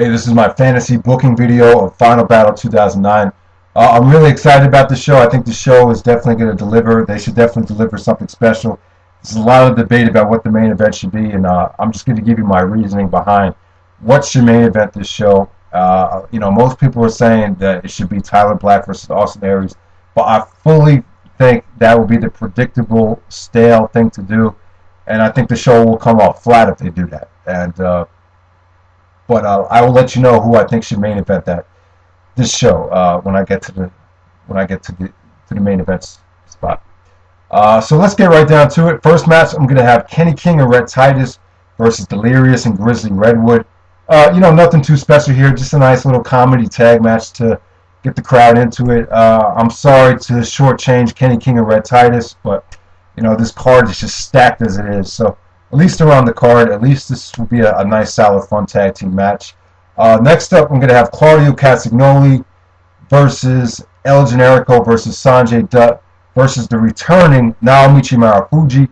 Hey, this is my fantasy booking video of Final Battle 2009. I'm really excited about the show. I think the show is definitely going to deliver. They should definitely deliver something special. There's a lot of debate about what the main event should be, and I'm just going to give you my reasoning behind what should main event this show. Most people are saying that it should be Tyler Black versus Austin Aries, but I fully think that will be the predictable, stale thing to do, and I think the show will come off flat if they do that. But I will let you know who I think should main event this show when I get to the main event spot. So let's get right down to it. First match, I'm going to have Kenny King and Red Titus versus Delirious and Grizzly Redwood. Nothing too special here. Just a nice little comedy tag match to get the crowd into it. I'm sorry to shortchange Kenny King and Red Titus, but this card is just stacked as it is. So at least they're on the card. At least this will be a nice, solid, fun tag team match. Next up, I'm going to have Claudio Castagnoli versus El Generico versus Sonjay Dutt versus the returning Naomichi Marufuji.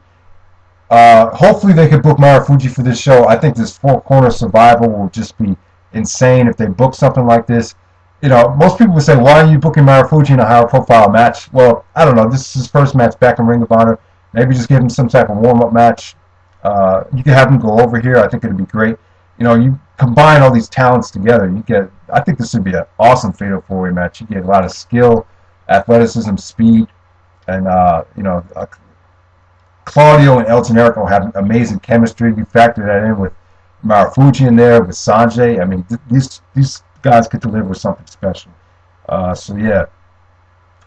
Hopefully they can book Marufuji for this show. I think this four-corner survival will just be insane if they book something like this. Most people would say, why are you booking Marufuji in a higher profile match? Well, I don't know. This is his first match back in Ring of Honor. Maybe just give him some type of warm-up match. You can have him go over here. I think it'd be great. You combine all these talents together. I think this would be an awesome fatal four-way match. You get a lot of skill, athleticism, speed, and Claudio and El Generico have amazing chemistry. You factor that in with Marufuji in there, with Sonjay. I mean, these guys could deliver something special. So yeah.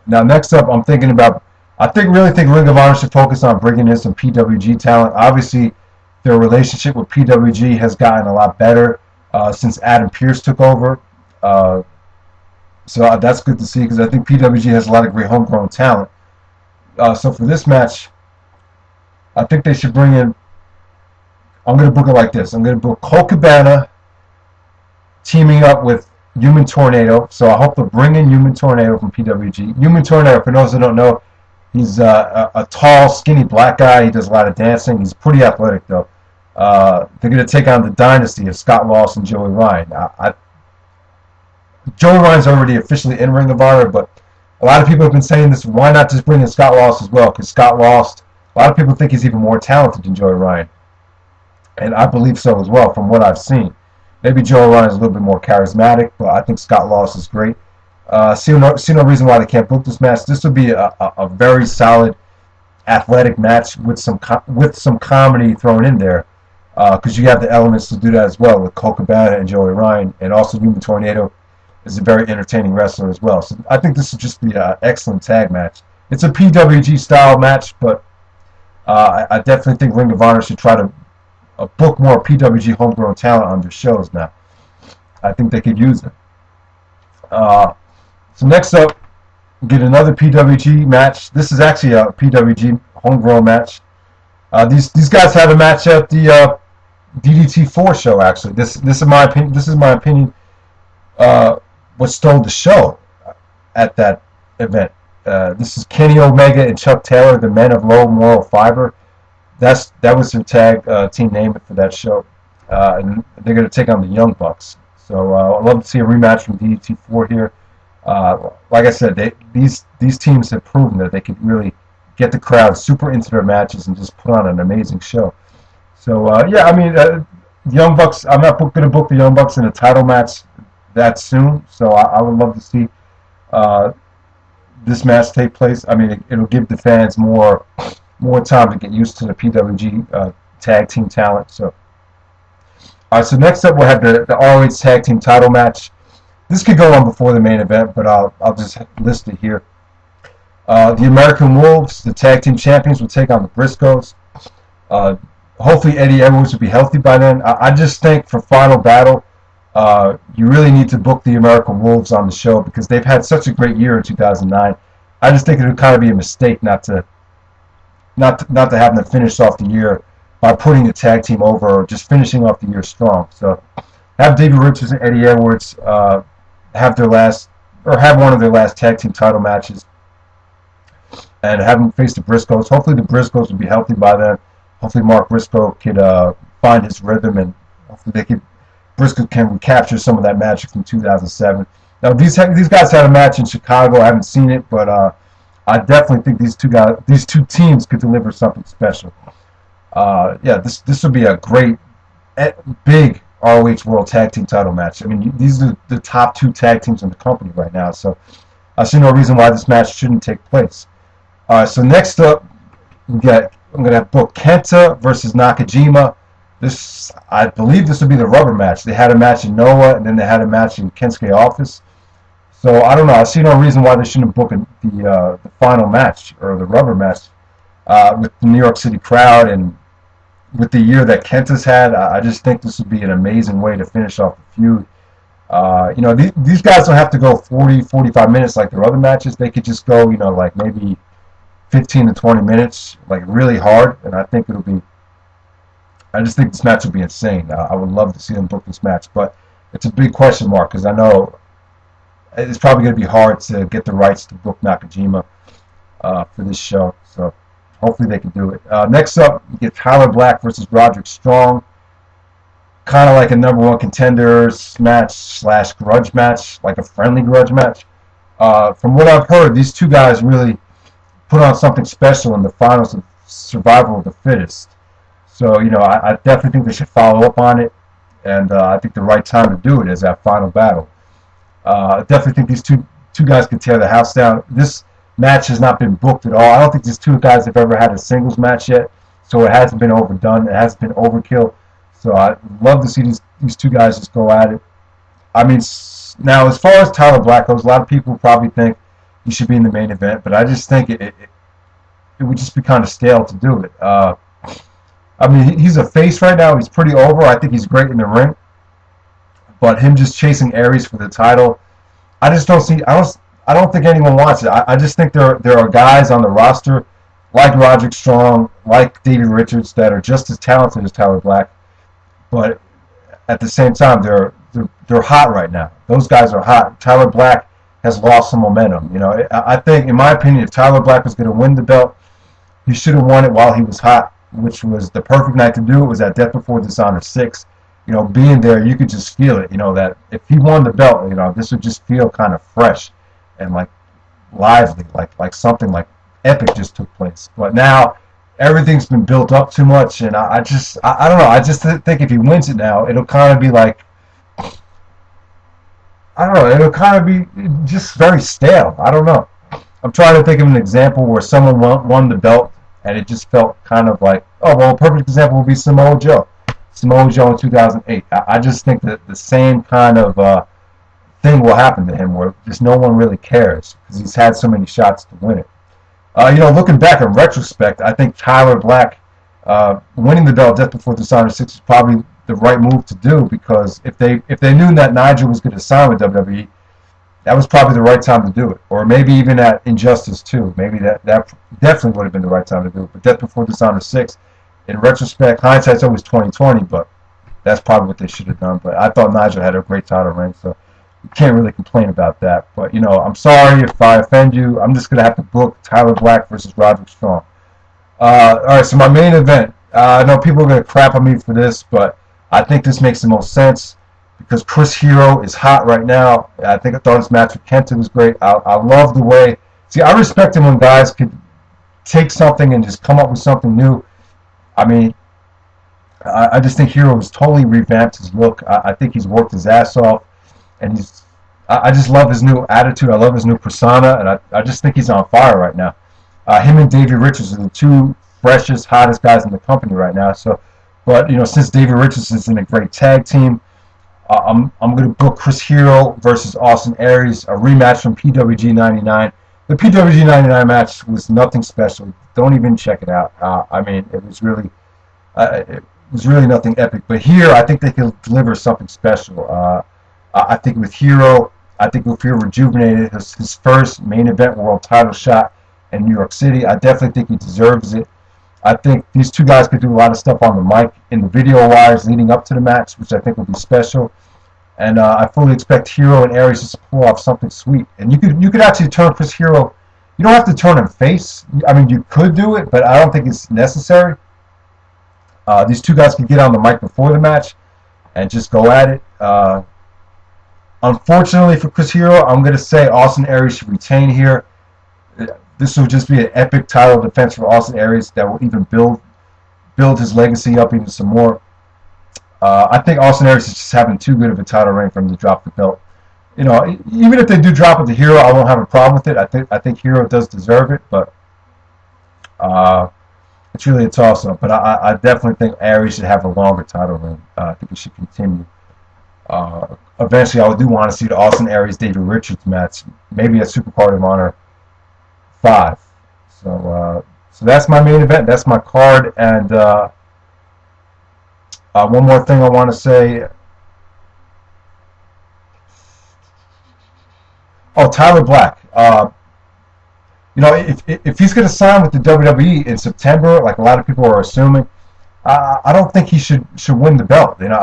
Now next up, I really think Ring of Honor should focus on bringing in some PWG talent. Obviously, their relationship with PWG has gotten a lot better since Adam Pearce took over. So that's good to see because I think PWG has a lot of great homegrown talent. So for this match, I think they should bring in. I'm going to book it like this. I'm going to book Colt Cabana teaming up with Human Tornado. So I hope to bring in Human Tornado from PWG. Human Tornado, for those that don't know, he's a tall, skinny black guy. He does a lot of dancing. He's pretty athletic, though. They're going to take on the dynasty of Scott Lost and Joey Ryan. Joey Ryan's already officially in Ring of Honor, but a lot of people have been saying this. Why not just bring in Scott Lost as well? Because Scott Lost, a lot of people think he's even more talented than Joey Ryan. And I believe so as well from what I've seen. Maybe Joey Ryan's a little bit more charismatic, but I think Scott Lost is great. See no reason why they can't book this match. This would be a very solid athletic match with some comedy thrown in there, because you have the elements to do that as well with Colt Cabana and Joey Ryan, and also Human Tornado is a very entertaining wrestler as well. So I think this would just be an excellent tag match. It's a PWG style match, but I definitely think Ring of Honor should try to book more PWG homegrown talent on their shows now. I think they could use it. So next up, get another PWG match. This is actually a PWG homegrown match. These guys had a match at the DDT4 show. Actually, this is my opinion. This is my opinion. What stole the show at that event. This is Kenny Omega and Chuck Taylor, the Men of Low Moral Fiber. That was their tag team name for that show, and they're going to take on the Young Bucks. So I'd love to see a rematch from DDT4 here. Like I said, these teams have proven that they can really get the crowd super into their matches and just put on an amazing show. So yeah, I mean, the Young Bucks. I'm not going to book the Young Bucks in a title match that soon. So I would love to see this match take place. I mean, it'll give the fans more time to get used to the PWG tag team talent. So, all right. So next up, we'll have the ROH tag team title match. This could go on before the main event, but I'll just list it here. The American Wolves, the tag team champions, will take on the Briscoes. Hopefully, Eddie Edwards will be healthy by then. I just think for Final Battle, you really need to book the American Wolves on the show because they've had such a great year in 2009. I just think it would kind of be a mistake not to have them finish off the year by putting the tag team over or just finishing off the year strong. So have Davey Richards and Eddie Edwards have one of their last tag team title matches and have them face the Briscoes. Hopefully the Briscoes will be healthy by then. Hopefully Mark Briscoe could find his rhythm, and hopefully they could Briscoes can recapture some of that magic from 2007. Now these guys had a match in Chicago. I haven't seen it, but I definitely think these two teams could deliver something special. Yeah, this would be a great, big ROH World Tag Team Title match. I mean, these are the top 2 tag teams in the company right now, so I see no reason why this match shouldn't take place. So next up, I'm gonna have booked KENTA versus Nakajima. I believe this would be the rubber match. They had a match in Noah, and then they had a match in Kensuke office. So I don't know. I see no reason why they shouldn't book the final match or the rubber match with the New York City crowd, and with the year that Kenta's had. I just think this would be an amazing way to finish off the feud. You know, these guys don't have to go 40, 45 minutes like their other matches. They could just go, you know, like maybe 15 to 20 minutes, like really hard, and I think it'll be. I just think this match will be insane. I would love to see them book this match, but it's a big question mark because I know it's probably going to be hard to get the rights to book Nakajima for this show. So hopefully they can do it. Next up, you get Tyler Black versus Roderick Strong. Kind of like a #1 contenders match / grudge match, like a friendly grudge match. From what I've heard, these two guys really put on something special in the finals of Survival of the Fittest. So, you know, I definitely think they should follow up on it, and I think the right time to do it is that final battle. I definitely think these two guys can tear the house down. This match has not been booked at all. I don't think these two guys have ever had a singles match yet, so it hasn't been overdone. It hasn't been overkill. So I'd love to see these two guys just go at it. I mean, now as far as Tyler Black goes, a lot of people probably think he should be in the main event, but I just think it would just be kind of stale to do it. I mean, he's a face right now. He's pretty over. I think he's great in the ring. But him just chasing Aries for the title, I just don't see. I don't think anyone wants it. I just think there are guys on the roster like Roderick Strong, like Davey Richards, that are just as talented as Tyler Black, but at the same time they're hot right now. Those guys are hot. Tyler Black has lost some momentum. You know, I think, in my opinion, if Tyler Black was going to win the belt, he should have won it while he was hot, which was the perfect night to do it. Was at Death Before Dishonor 6. You know, being there, you could just feel it. You know, that if he won the belt, you know, this would just feel kind of fresh and like lively, like something like epic just took place. But now everything's been built up too much, and I don't know. I just think if he wins it now, it'll kind of be like, I don't know. It'll kind of be just very stale. I don't know. I'm trying to think of an example where someone won the belt and it just felt kind of like, oh, well, a perfect example would be Samoa Joe. Samoa Joe in 2008. I just think that the same kind of thing will happen to him where just no one really cares because he's had so many shots to win it. You know, looking back in retrospect, I think Tyler Black winning the belt Death Before Dishonor 6 is probably the right move to do, because if they knew that Nigel was going to sign with WWE, that was probably the right time to do it. Or maybe even at Injustice 2. Maybe that definitely would have been the right time to do it. But Death Before Dishonor 6, in retrospect, hindsight's always 20/20, but that's probably what they should have done. But I thought Nigel had a great title reign, so you can't really complain about that. But, you know, I'm sorry if I offend you. I'm just going to have to book Tyler Black versus Roderick Strong. All right, so my main event. I know people are going to crap on me for this, but I think this makes the most sense because Chris Hero is hot right now. I thought his match with KENTA was great. I love the way. See, I respect him when guys could take something and just come up with something new. I mean, I just think Hero has totally revamped his look. I think he's worked his ass off, and I just love his new attitude. I love his new persona, and I just think he's on fire right now. Him and Davey Richards are the two freshest, hottest guys in the company right now. So, but you know, since Davey Richards is in a great tag team, I'm going to book Chris Hero versus Austin Aries, a rematch from PWG 99. The PWG 99 match was nothing special. Don't even check it out. I mean, it was really nothing epic. But here, I think they can deliver something special. I think with Hero, I think he'll feel rejuvenated. His first main event world title shot in New York City. I definitely think he deserves it. I think these two guys could do a lot of stuff on the mic in the video wires leading up to the match, which I think will be special. And I fully expect Hero and Aries to pull off something sweet. And you could actually turn Chris Hero. You don't have to turn him face. I mean, you could do it, but I don't think it's necessary. These two guys can get on the mic before the match and just go at it. Unfortunately for Chris Hero, I'm going to say Austin Aries should retain here. This will just be an epic title defense for Austin Aries that will even build his legacy up even some more. I think Austin Aries is just having too good of a title reign for him to drop the belt. You know, even if they do drop it to Hero, I won't have a problem with it. I think Hero does deserve it, but it's really a toss-up. But I definitely think Aries should have a longer title reign. I think it should continue. Eventually, I do want to see the Austin Aries David Richards match, maybe at Supercard of Honor 5. So that's my main event. That's my card. And one more thing I want to say. Oh, Tyler Black. You know, if he's going to sign with the WWE in September, like a lot of people are assuming, I don't think he should win the belt. You know,